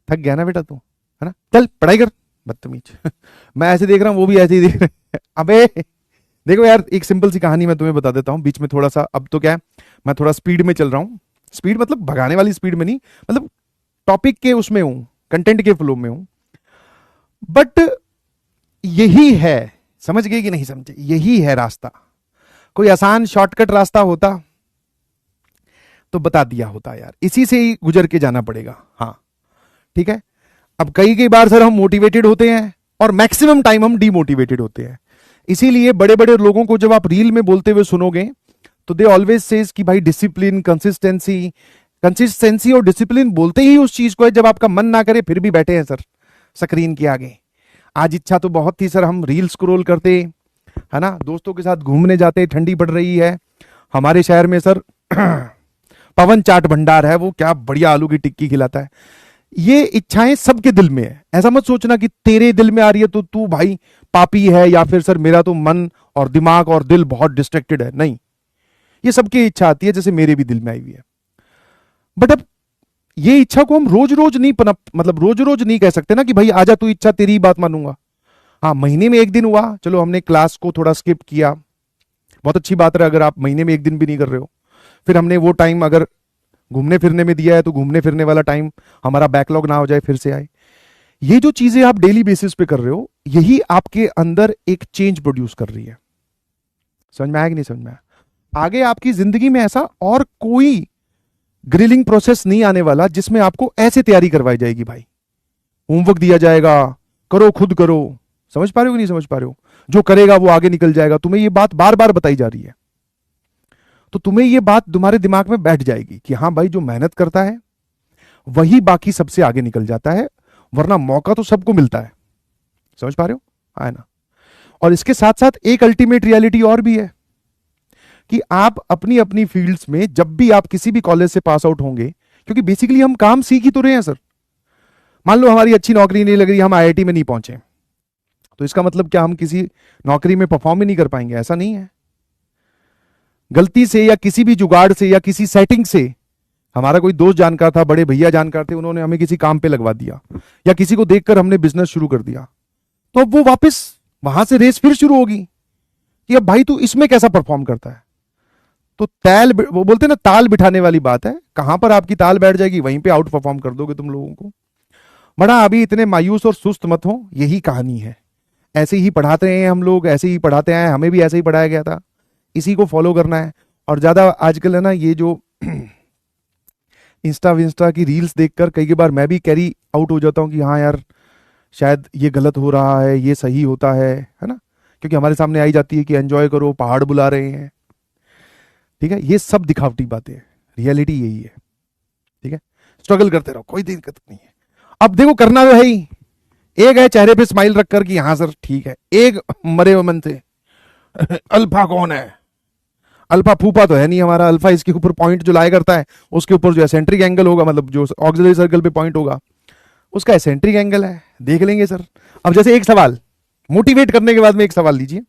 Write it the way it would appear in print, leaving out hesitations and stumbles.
थक गया ना बेटा तू, है ना, चल पढ़ाई कर, बदतमीज। मैं ऐसे देख रहा हूँ, वो भी ऐसे ही देख रहे हैं। अबे देखो यार, एक सिंपल सी कहानी मैं तुम्हें बता देता हूँ बीच में थोड़ा सा, अब तो क्या है, मैं थोड़ा स्पीड में चल रहा हूँ, स्पीड मतलब भगाने वाली स्पीड में नहीं, मतलब टॉपिक के उसमें हूं, कंटेंट के फ्लो में हूं। बट यही है, समझ गए कि नहीं समझे, यही है रास्ता। कोई आसान शॉर्टकट रास्ता होता तो बता दिया होता यार, इसी से ही गुजर के जाना पड़ेगा। हाँ ठीक है। अब कई कई बार सर हम मोटिवेटेड होते हैं और मैक्सिमम टाइम हम डीमोटिवेटेड होते हैं। इसीलिए बड़े बड़े लोगों को जब आप रील में बोलते हुए सुनोगे तो दे ऑलवेज सेज कि भाई डिसिप्लिन, कंसिस्टेंसी, कंसिस्टेंसी और डिसिप्लिन बोलते ही उस चीज को है जब आपका मन ना करे फिर भी बैठे हैं सर स्क्रीन के आगे। आज इच्छा तो बहुत थी सर हम रील स्क्रॉल करते, है ना, दोस्तों के साथ घूमने जाते, ठंडी पड़ रही है हमारे शहर में सर पवन चाट भंडार है, वो क्या बढ़िया आलू की टिक्की खिलाता है। ये इच्छाएं सबके दिल में है, ऐसा मत सोचना कि तेरे दिल में आ रही है तो तू भाई पापी है, या फिर सर मेरा तो मन और दिमाग और दिल बहुत डिस्ट्रैक्टेड है, नहीं, ये सबकी इच्छा आती है जैसे मेरे भी दिल में आई हुई है। बट अब ये इच्छा को हम रोज रोज नहीं मतलब रोज रोज नहीं कह सकते ना कि भाई आजा तू इच्छा तेरी बात मानूंगा। हाँ महीने में एक दिन हुआ, चलो हमने क्लास को थोड़ा स्किप किया, बहुत अच्छी बात है, अगर आप महीने में एक दिन भी नहीं कर रहे हो, फिर हमने वो टाइम अगर घूमने फिरने में दिया है तो घूमने फिरने वाला टाइम हमारा बैकलॉग ना हो जाए, फिर से आए। ये जो चीजें आप डेली बेसिस पे कर रहे हो यही आपके अंदर एक चेंज प्रोड्यूस कर रही है। समझ में आया कि नहीं समझ में आया? आगे आपकी जिंदगी में ऐसा और कोई ग्रिलिंग प्रोसेस नहीं आने वाला जिसमें आपको ऐसे तैयारी करवाई जाएगी, भाई होमवर्क दिया जाएगा, करो खुद करो। समझ पा रहे हो कि नहीं समझ पा रहे हो? जो करेगा वो आगे निकल जाएगा, तुम्हें ये बात बार बार बताई जा रही है, तो तुम्हें ये बात तुम्हारे दिमाग में बैठ जाएगी कि हाँ भाई जो मेहनत करता है वही बाकी सबसे आगे निकल जाता है, वरना मौका तो सबको मिलता है। समझ पा रहे हो, है ना? और इसके साथ साथ एक अल्टीमेट रियलिटी और भी है कि आप अपनी अपनी फील्ड्स में जब भी आप किसी भी कॉलेज से पास आउट होंगे, क्योंकि बेसिकली हम काम सीख ही तो रहे हैं सर। मान लो हमारी अच्छी नौकरी नहीं लग रही, हम आईआईटी में नहीं पहुंचे, तो इसका मतलब क्या हम किसी नौकरी में परफॉर्म ही नहीं कर पाएंगे? ऐसा नहीं है। गलती से या किसी भी जुगाड़ से या किसी सेटिंग से हमारा कोई दोस्त जानकार था, बड़े भैया जानकार थे, उन्होंने हमें किसी काम पे लगवा दिया, या किसी को देखकर हमने बिजनेस शुरू कर दिया, तो अब वो वापस वहां से रेस फिर शुरू होगी कि अब भाई तू इसमें कैसा परफॉर्म करता है। तो वो बोलते हैं ना, ताल बिठाने वाली बात है, कहां पर आपकी ताल बैठ जाएगी वहीं पे आउट परफॉर्म कर दोगे तुम लोगों को। बड़ा अभी इतने मायूस और सुस्त मत हो, यही कहानी है। ऐसे ही पढ़ाते हैं हम लोग, ऐसे ही पढ़ाते हैं, हमें भी ऐसे ही पढ़ाया गया था, इसी को फॉलो करना है। और ज्यादा आजकल है ना ये जो इंस्टा विंस्टा की रील्स देखकर कई बार मैं भी कैरी आउट हो जाता हूँ कि हाँ यार शायद ये गलत हो रहा है, ये सही होता है ना, क्योंकि हमारे सामने आई जाती है कि एंजॉय करो, पहाड़ बुला रहे हैं, ठीक है, ये सब दिखावटी बातें हैं, रियलिटी यही है, ठीक है। स्ट्रगल करते रहो, कोई दिक्कत नहीं है। अब देखो करना तो है ही, एक है चेहरे पे स्माइल रखकर कि हाँ सर ठीक है, एक मरे हुए मन से अल्फा कौन है? अल्फा फूफा तो है नहीं हमारा, अल्फा इसके ऊपर पॉइंट जो लाया करता है उसके ऊपर जो एसेंट्रिक एंगल होगा, मतलब जो ऑक्सिलरी सर्कल पे पॉइंट होगा उसका एसेंट्रिक एंगल है, देख लेंगे सर। अब जैसे एक सवाल मोटिवेट करने के बाद में एक सवाल लीजिए,